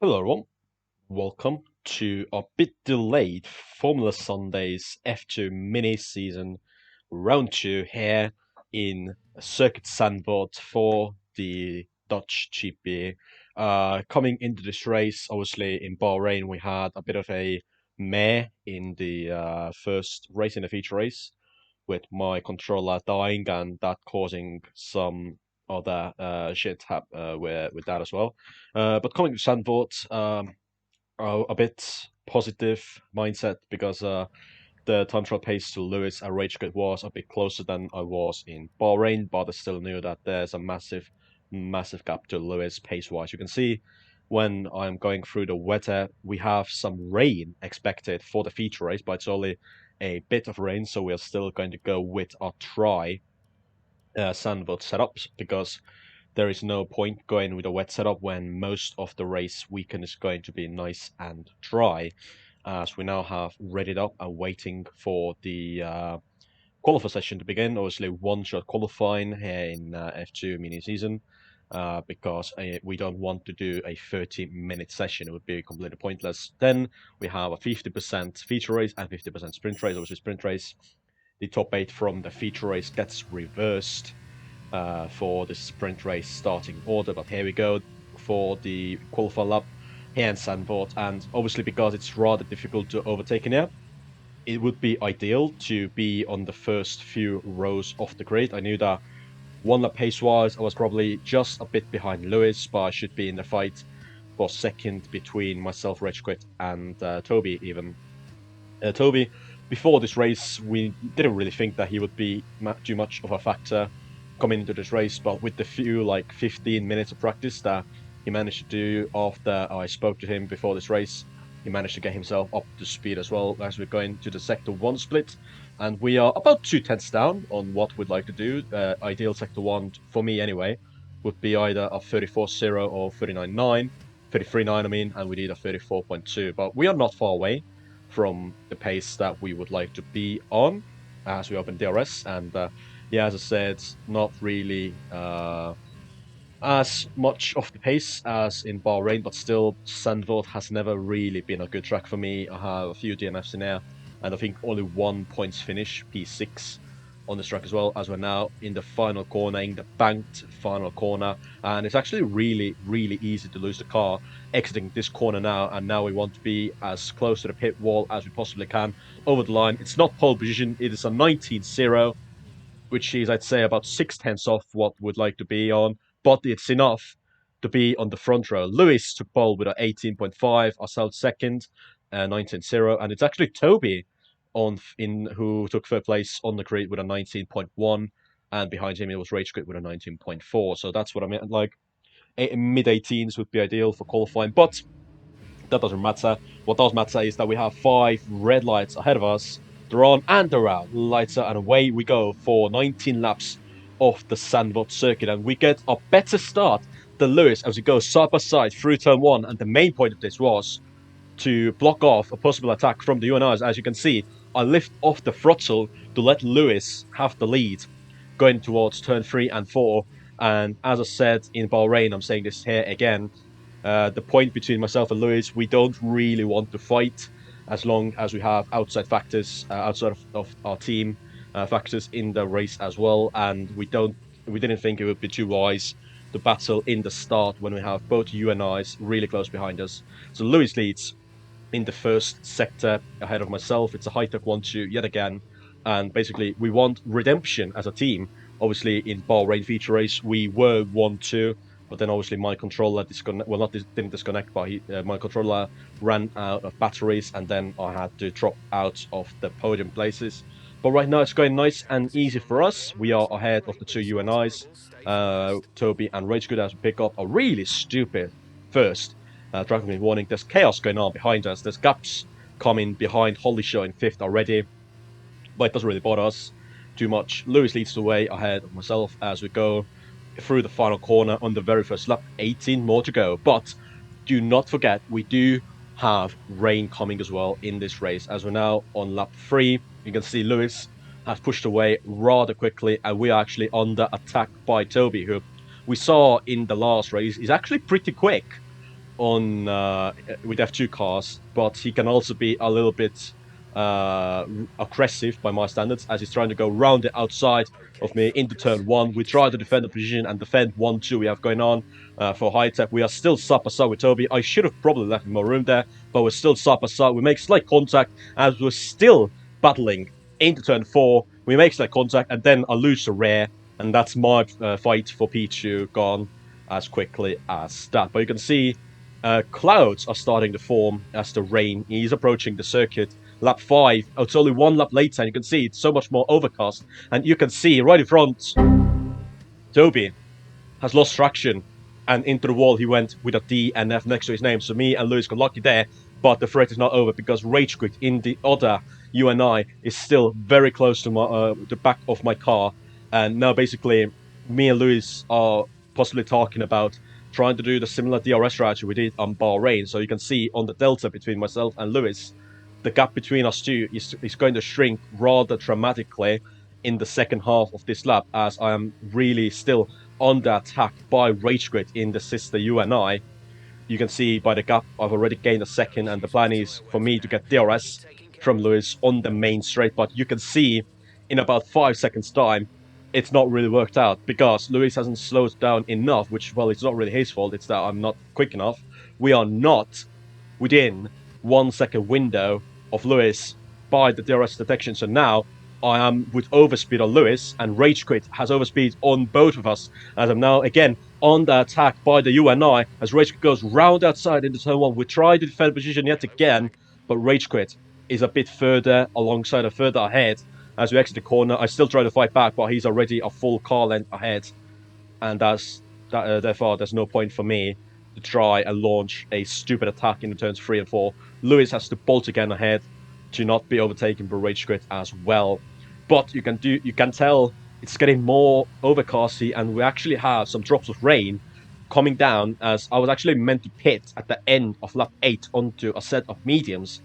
Hello, everyone. Welcome to a bit delayed Formula Sundays F2 mini season round two here in Circuit Zandvoort for the Dutch GP. Coming into this race, obviously in Bahrain, we had a bit of a mare in the first race in the feature race with my controller dying and that causing some other shit with that as well. But coming to Zandvoort, a bit positive mindset because the time trial pace to Lewis at Rage was a bit closer than I was in Bahrain, but I still knew that there's a massive gap to Lewis pace wise. You can see when I'm going through the weather, we have some rain expected for the feature race, but it's only a bit of rain, so we are still going to go with our try sandboard setups because there is no point going with a wet setup when most of the race weekend is going to be nice and dry, as we now have readied up and waiting for the qualifier session to begin. Obviously, one shot qualifying here in F2 mini season. Because we don't want to do a 30-minute session. It would be completely pointless. Then we have a 50% feature race and 50% sprint race. Obviously, sprint race, the top eight from the feature race gets reversed for the sprint race starting order. But here we go for the qualifier lap here in Zandvoort. And obviously, because it's rather difficult to overtake in here, it would be ideal to be on the first few rows of the grid. I knew that one lap pace wise, I was probably just a bit behind Lewis, but I should be in the fight for second between myself, Reg and Toby, even. Toby, before this race, we didn't really think that he would be too much of a factor coming into this race, but with the few, like 15 minutes of practice that he managed to do after I spoke to him before this race, he managed to get himself up to speed as well as we're going to the Sector 1 split. And we are about 2 tenths down on what we'd like to do. Ideal Sector 1, for me anyway, would be either a 34.0 or 39.9, 33.9, I mean, and we need a 34.2. But we are not far away from the pace that we would like to be on as we open DRS. And yeah, as I said, not really as much of the pace as in Bahrain, but still, Zandvoort has never really been a good track for me. I have a few DNFs in there, and I think only 1 points finish, P6, on this track as well, as we're now in the final corner, in the banked final corner. And it's actually really easy to lose the car exiting this corner now. And now we want to be as close to the pit wall as we possibly can over the line. It's not pole position, it is a 19.0, which is, I'd say, about 6 tenths off what we'd like to be on, but it's enough to be on the front row. Lewis took pole with an 18.5, ourselves second, 19.0, and it's actually Toby who took third place on the grid with a 19.1, and behind him it was Rage Quit with a 19.4. So that's what I meant. Like mid 18s would be ideal for qualifying, but that doesn't matter. What does matter is that we have 5 red lights ahead of us. They're on and they're out. Lights out and away we go for 19 laps of the Zandvoort circuit. And we get a better start than Lewis as we go side by side through turn one. And the main point of this was to block off a possible attack from the UNIs. As you can see, I lift off the throttle to let Lewis have the lead going towards turn 3 and 4. And as I said in Bahrain, I'm saying this here again, the point between myself and Lewis, we don't really want to fight as long as we have outside factors, outside of our team factors in the race as well. And we didn't think it would be too wise to battle in the start when we have both UNIs really close behind us. So Lewis leads in the first sector ahead of myself. It's a high-tech 1-2 yet again. And basically, we want redemption as a team. Obviously, in Bahrain feature race, we were 1-2, but then obviously my controller didn't disconnect, but my controller ran out of batteries, and then I had to drop out of the podium places. But right now, it's going nice and easy for us. We are ahead of the two UNIs, Toby and Ragegood, as we pick up a really stupid first. Driving me warning, there's chaos going on behind us. There's gaps coming behind Holly Show in fifth already, but it doesn't really bother us too much. Lewis leads the way ahead of myself as we go through the final corner on the very first lap. 18 more to go, but do not forget we do have rain coming as well in this race. As we're now on lap 3, you can see Lewis has pushed away rather quickly, and we are actually under attack by Toby, who we saw in the last race is actually pretty quick. on with F2 cars, but he can also be a little bit aggressive by my standards, as he's trying to go round the outside of me into turn 1. We try to defend the position and defend 1-2 we have going on for high tech. We are still side by side with Toby. I should have probably left more room there, but we're still side by side. We make slight contact as we're still battling into turn 4. We make slight contact, and then I lose the rear, and that's my fight for P2 gone as quickly as that. But you can see clouds are starting to form as the rain is approaching the circuit. Lap 5, it's only one lap later, and you can see it's so much more overcast. And you can see right in front, Toby has lost traction, and into the wall he went with a D and F next to his name. So me and Lewis got lucky there, but the threat is not over because Rage Quit in the other UNI is still very close to my the back of my car. And now basically me and Lewis are possibly talking about trying to do the similar DRS strategy we did on Bahrain. So you can see on the delta between myself and Lewis, the gap between us two is going to shrink rather dramatically in the second half of this lap, as I am really still under attack by Rage Quit in the sister UNI. You can see by the gap I've already gained a second, and the plan is for me to get DRS from Lewis on the main straight. But you can see in about 5 seconds time it's not really worked out because Lewis hasn't slowed down enough, which, well, it's not really his fault, it's that I'm not quick enough. We are not within 1 second window of Lewis by the DRS detection. So now I am with overspeed on Lewis, and Rage Quit has overspeed on both of us, as I'm now again on the attack by the UNI as Rage Quit goes round outside into turn 1. We try to defend position yet again, but Rage Quit is a bit further alongside or further ahead as we exit the corner. I still try to fight back, but he's already a full car length ahead, and therefore there's no point for me to try and launch a stupid attack in the turns 3 and 4. Lewis has to bolt again ahead to not be overtaken by Rage Quit as well. But you can tell it's getting more overcasty, and we actually have some drops of rain coming down, as I was actually meant to pit at the end of lap 8 onto a set of mediums.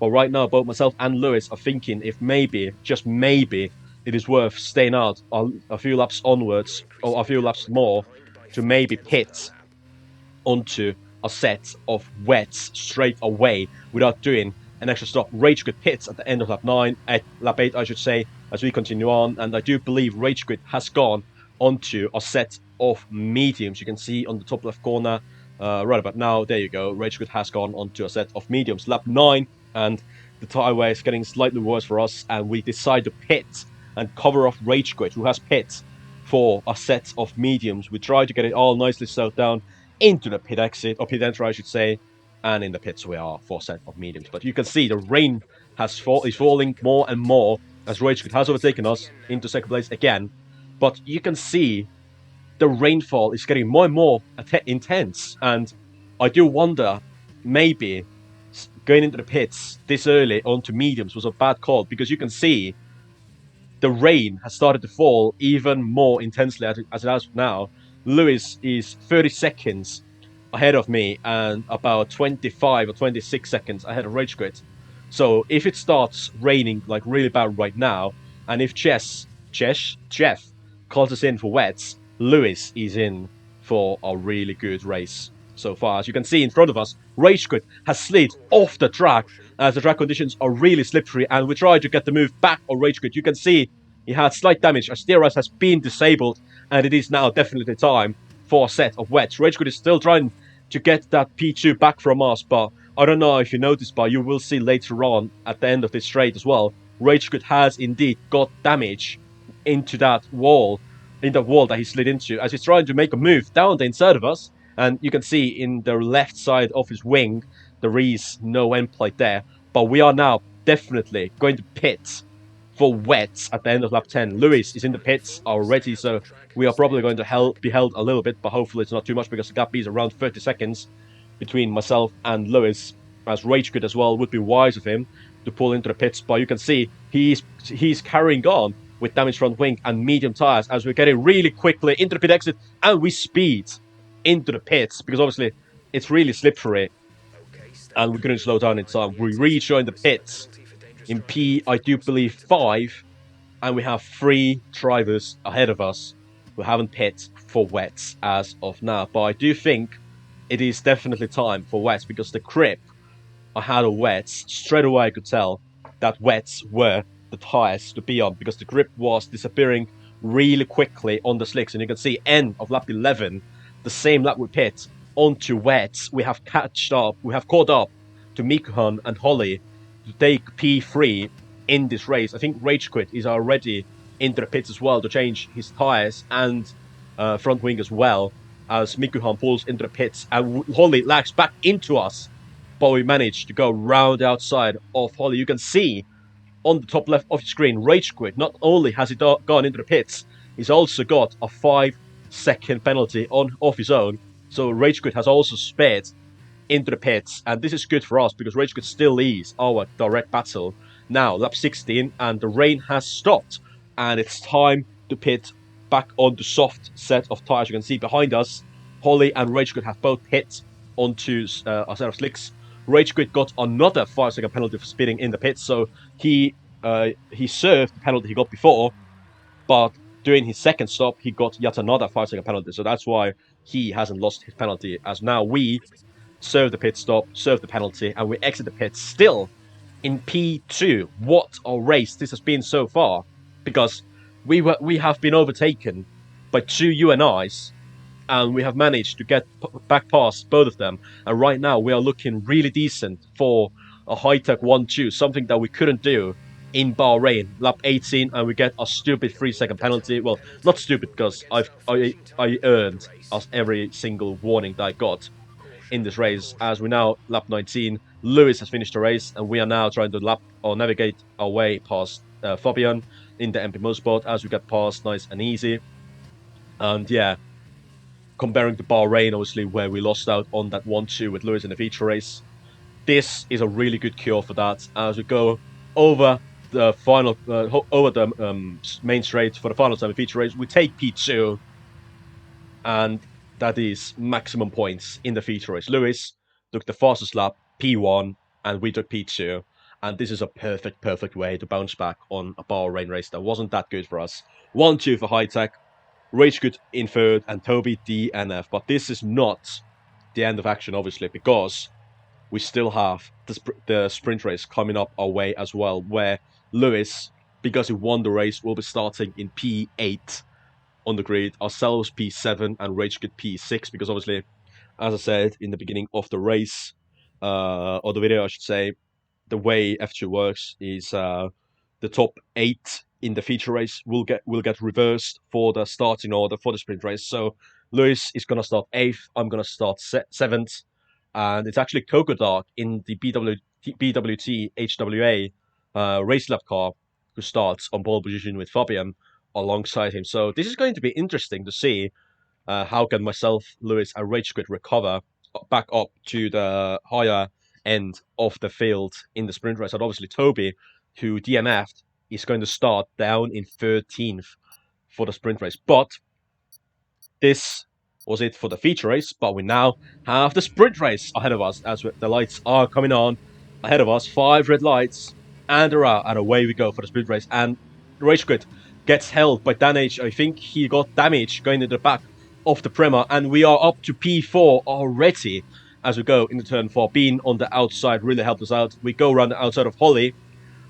But right now, both myself and Lewis are thinking if maybe, just maybe, it is worth staying out a few laps onwards, or a few laps more, to maybe pit onto a set of wets straight away without doing an extra stop. Rage Quit pits at the end of lap 9, at lap 8 I should say, as we continue on, and I do believe Rage Quit has gone onto a set of mediums. You can see on the top left corner, right about now, there you go, Rage Quit has gone onto a set of mediums. Lap 9, and the tyre wear is getting slightly worse for us, and we decide to pit and cover off Rage Quit, who has pit for a set of mediums. We try to get it all nicely slowed down into the pit exit, or pit entry I should say, and in the pits we are for a set of mediums. But you can see the rain is falling more and more as Rage Quit has overtaken us into second place again. But you can see the rainfall is getting more and more intense, and I do wonder maybe going into the pits this early onto mediums was a bad call, because you can see the rain has started to fall even more intensely as it has now. Lewis is 30 seconds ahead of me and about 25 or 26 seconds ahead of Rage Quit. So if it starts raining like really bad right now, and if Jeff calls us in for wets, Lewis is in for a really good race so far. As you can see in front of us, Rage Quit has slid off the track as the track conditions are really slippery, and we try to get the move back on Rage Quit. You can see he had slight damage as DRS has been disabled, and it is now definitely time for a set of wets. Rage Quit is still trying to get that P2 back from us, but I don't know if you noticed, but you will see later on at the end of this straight as well, Rage Quit has indeed got damage into that wall, that he slid into, as he's trying to make a move down the inside of us. And you can see in the left side of his wing, there is no end plate there. But we are now definitely going to pit for wets at the end of lap 10. Lewis is in the pits already, so we are probably going to be held a little bit, but hopefully it's not too much, because the gap is around 30 seconds between myself and Lewis, as Rage Quit as well would be wise of him to pull into the pits. But you can see he's carrying on with damaged front wing and medium tires as we're getting really quickly into the pit exit, and we speed into the pits because obviously it's really slippery and we couldn't slow down in time. We rejoin the pits in P, I do believe 5, and we have 3 drivers ahead of us who haven't pit for wets as of now. But I do think it is definitely time for wets, because the grip I had of wets, straight away I could tell that wets were the tires to be on, because the grip was disappearing really quickly on the slicks. And you can see end of lap 11, the same lap we pit onto wets, we have caught up to Mikuhan and Holly to take P3 in this race. I think Rage Quit is already into the pits as well to change his tires and front wing as well, as Mikuhan pulls into the pits and Holly lags back into us, but we managed to go round outside of Holly. You can see on the top left of your screen, Rage Quit, not only has he gone into the pits, he's also got a 5-second penalty off his own. So Rage Quit has also spared into the pits, and this is good for us because Rage Quit still is our direct battle. Now, lap 16, and the rain has stopped, and it's time to pit back on the soft set of tires. You can see behind us, Holly and Rage Quit have both hit onto a set of slicks. Rage Quit got another 5-second penalty for speeding in the pits, so he served the penalty he got before, but during his second stop, he got yet another 5-second penalty. So that's why he hasn't lost his penalty, as now we serve the pit stop, serve the penalty, and we exit the pit still in P2. What a race this has been so far, because we have been overtaken by two UNIs, and we have managed to get back past both of them. And right now we are looking really decent for a high-tech 1-2, something that we couldn't do in Bahrain, lap 18, and we get a stupid 3-second penalty. Well, not stupid, because I earned us every single warning that I got in this race. As we now lap 19, Lewis has finished the race, and we are now trying to lap or navigate our way past Fabian in the MP Motorsport as we get past nice and easy. And yeah, comparing to Bahrain, obviously, where we lost out on that 1-2 with Lewis in the feature race, this is a really good cure for that as we go over the final, over the main straight for the final time in feature race. We take P2, and that is maximum points in the feature race. Lewis took the fastest lap, P1, and we took P2. And this is a perfect way to bounce back on a Bahrain race that wasn't that good for us. 1-2 for High Tech, Rage Quit in third, and Toby DNF. But this is not the end of action, obviously, because we still have the sprint race coming up our way as well, where Lewis, because he won the race, will be starting in P8 on the grid, ourselves P7 and Rage Quit P6, because obviously, as I said in the beginning of the race, or the video I should say, the way F2 works is the top 8 in the feature race will get reversed for the starting order for the sprint race. So Lewis is going to start 8th, I'm going to start 7th, and it's actually Coco Dark in the BWT HWA race lap car who starts on pole position with Fabian alongside him. So this is going to be interesting to see how can myself, Lewis, and Rage Quit recover back up to the higher end of the field in the sprint race. And obviously Toby, who DNF'd, is going to start down in 13th for the sprint race. But this was it for the feature race, but we now have the sprint race ahead of us as the lights are coming on ahead of us. 5 red lights, and away we go for the sprint race. And Rage Quit gets held by Danage. I think he got damage going into the back of the Prema, and we are up to P4 already as we go into turn 4. Being on the outside really helped us out. We go around the outside of Holly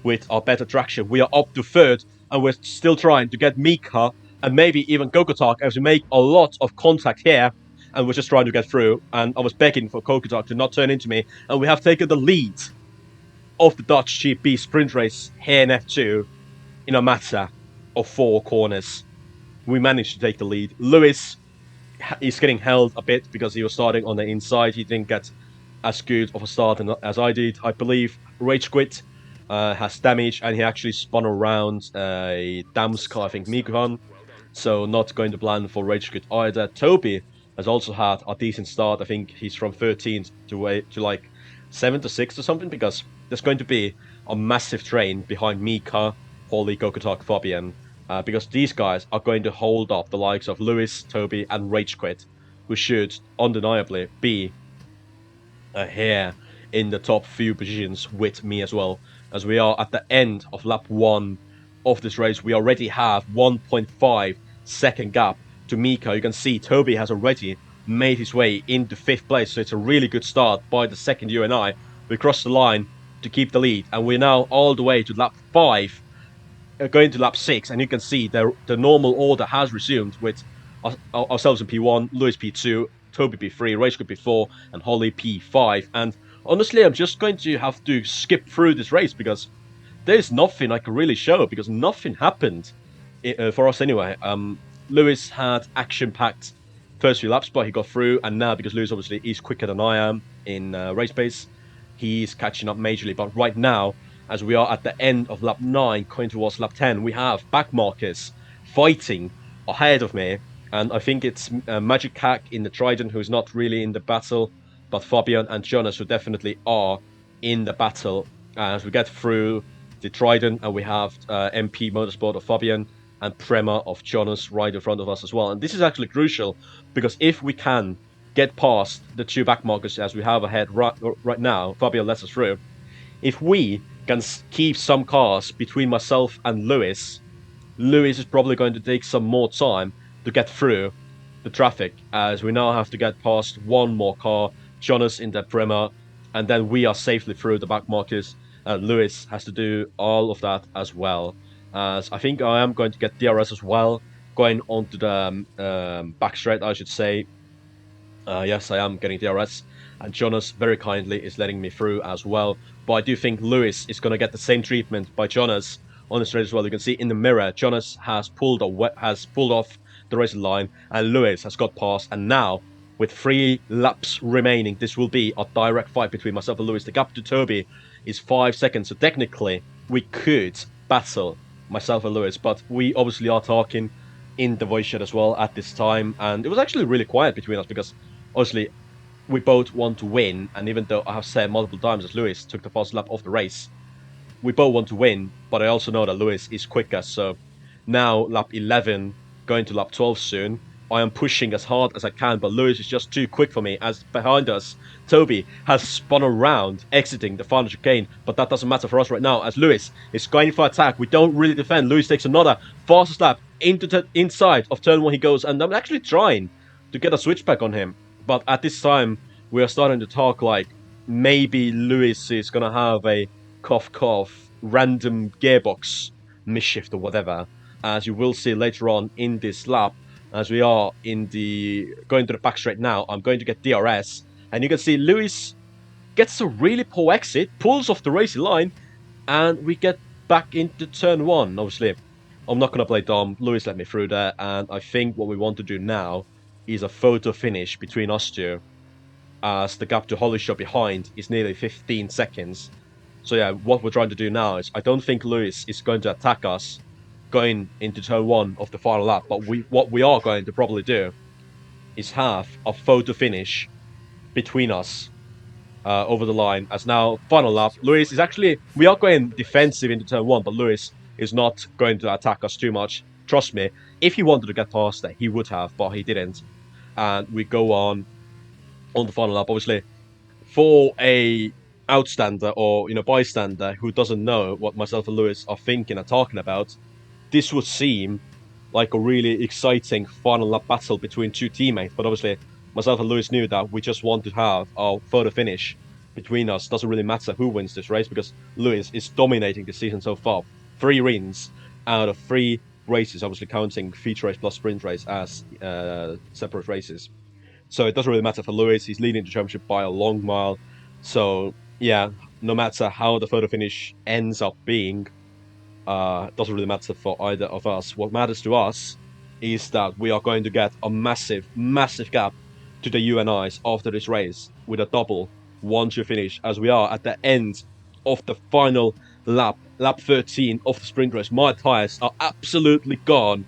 with our better traction. We are up to 3rd, and we're still trying to get Mika and maybe even Kokotak as we make a lot of contact here, and we're just trying to get through. And I was begging for Kokotak to not turn into me, and we have taken the lead of the Dutch GP sprint race here in F2 in a matter of 4 corners. We managed to take the lead. Lewis is getting held a bit because he was starting on the inside. He didn't get as good of a start as I did. I believe Rage Quit has damage, and he actually spun around a Damska, I think, Mikuhan. So not going to plan for Rage Quit either. Toby has also had a decent start. I think he's from 13th to like 7th or 6th or something, because there's going to be a massive train behind Mika, Holly, Kokotak, Fabian, because these guys are going to hold up the likes of Lewis, Toby, and Rage Quit, who should undeniably be here in the top few positions with me as well. As we are at the end of lap 1 of this race, we already have 1.5 second gap to Mika. You can see Toby has already made his way into 5th place. So it's a really good start by the second UNI. We crossed the line to keep the lead, and we're now all the way to lap 5, going to lap 6, and you can see the normal order has resumed with ourselves in P1, Lewis P2, Toby P3, Racecook P4, and Holly P5. And honestly, I'm just going to have to skip through this race because there's nothing I can really show because nothing happened for us anyway. Lewis had action-packed first few laps, but he got through, and now because Lewis obviously is quicker than I am in race pace, he's catching up majorly. But right now, as we are at the end of lap 9, going towards lap 10, we have back markers fighting ahead of me, and I think it's Magic Hack in the Trident who's not really in the battle, but Fabian and Jonas who definitely are in the battle. As we get through the Trident, and we have MP Motorsport of Fabian and Prema of Jonas right in front of us as well. And this is actually crucial because if we can get past the 2 back markers as we have ahead right now, Fabian lets us through. If we can keep some cars between myself and Lewis is probably going to take some more time to get through the traffic, as we now have to get past one more car, Jonas in the Prema, and then we are safely through the back markers. Lewis has to do all of that as well. As I think I am going to get DRS as well, going onto the back straight, I should say. Yes, I am getting DRS, and Jonas very kindly is letting me through as well. But I do think Lewis is going to get the same treatment by Jonas on the straight as well. You can see in the mirror, Jonas has pulled off the racing line, and Lewis has got past. And now, with 3 laps remaining, this will be a direct fight between myself and Lewis. The gap to Toby is 5 seconds, so technically we could battle myself and Lewis, but we obviously are talking in the voice chat as well at this time, and it was actually really quiet between us because obviously we both want to win, and even though I have said multiple times that Lewis took the first lap of the race, we both want to win, but I also know that Lewis is quicker. So now lap 11, going to lap 12 soon, I am pushing as hard as I can, but Lewis is just too quick for me, as behind us, Toby has spun around, exiting the final chicane, but that doesn't matter for us right now, as Lewis is going for attack. We don't really defend. Lewis takes another fastest lap into the inside of turn 1 he goes, and I'm actually trying to get a switchback on him, but at this time, we are starting to talk like maybe Lewis is going to have a cough random gearbox misshift or whatever, as you will see later on in this lap. As we are in the going to the back straight now, I'm going to get DRS, and you can see Lewis gets a really poor exit, pulls off the racing line, and we get back into turn 1. Obviously, I'm not going to play dumb. Lewis let me through there, and I think what we want to do now is a photo finish between us two, as the gap to Hollishaw behind is nearly 15 seconds. So yeah, what we're trying to do now is, I don't think Lewis is going to attack us going into turn 1 of the final lap, but what we are going to probably do is have a photo finish between us over the line. As now, final lap, Lewis is actually, we are going defensive into turn 1, but Lewis is not going to attack us too much. Trust me, if he wanted to get past there, he would have, but he didn't. And we go on the final lap. Obviously, for a outstander or bystander who doesn't know what myself and Lewis are thinking and talking about, this would seem like a really exciting final lap battle between 2 teammates. But obviously, myself and Lewis knew that we just want to have our photo finish between us. Doesn't really matter who wins this race because Lewis is dominating the season so far. 3 wins out of 3 races, obviously counting feature race plus sprint race as separate races. So it doesn't really matter for Lewis. He's leading the championship by a long mile. So yeah, no matter how the photo finish ends up being, it doesn't really matter for either of us. What matters to us is that we are going to get a massive gap to the UNIs after this race with a double 1-2 finish, as we are at the end of the final lap 13 of the sprint race. My tyres are absolutely gone,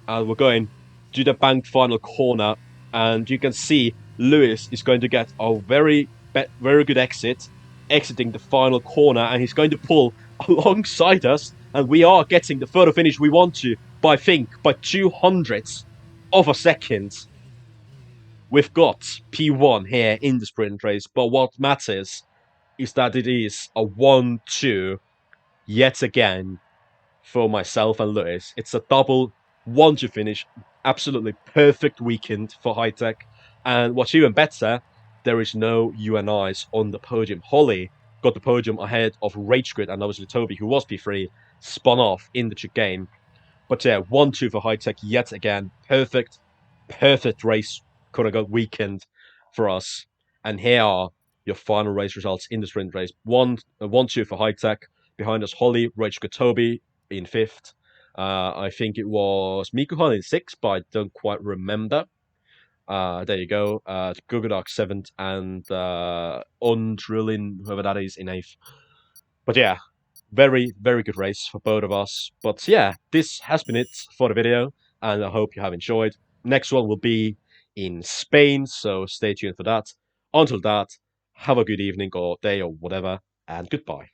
and we're going to the banked final corner, and you can see Lewis is going to get a very good exit, exiting the final corner, and he's going to pull alongside us, and we are getting the photo finish we want to, by 200ths of a second. We've got P1 here in the sprint race, but what matters is that it is a 1-2 yet again for myself and Lewis. It's a double 1-2 finish. Absolutely perfect weekend for High Tech. And what's even better, there is no UNIs on the podium. Holly got the podium ahead of Ragequit and obviously Toby, who was P3, spun off in the game. But yeah, 1-2 for High-Tech yet again. Perfect race could have got weakened for us. And here are your final race results in the sprint race. 1-2 for High-Tech. Behind us, Holly, Ragequit, Toby in 5th. I think it was Mikuhan in 6th, but I don't quite remember. There you go. Gugadark 7th and Undrillin, whoever that is, in 8th. But yeah, very, very good race for both of us. But yeah, this has been it for the video, and I hope you have enjoyed. Next one will be in Spain, so stay tuned for that. Until that, have a good evening or day or whatever, and goodbye.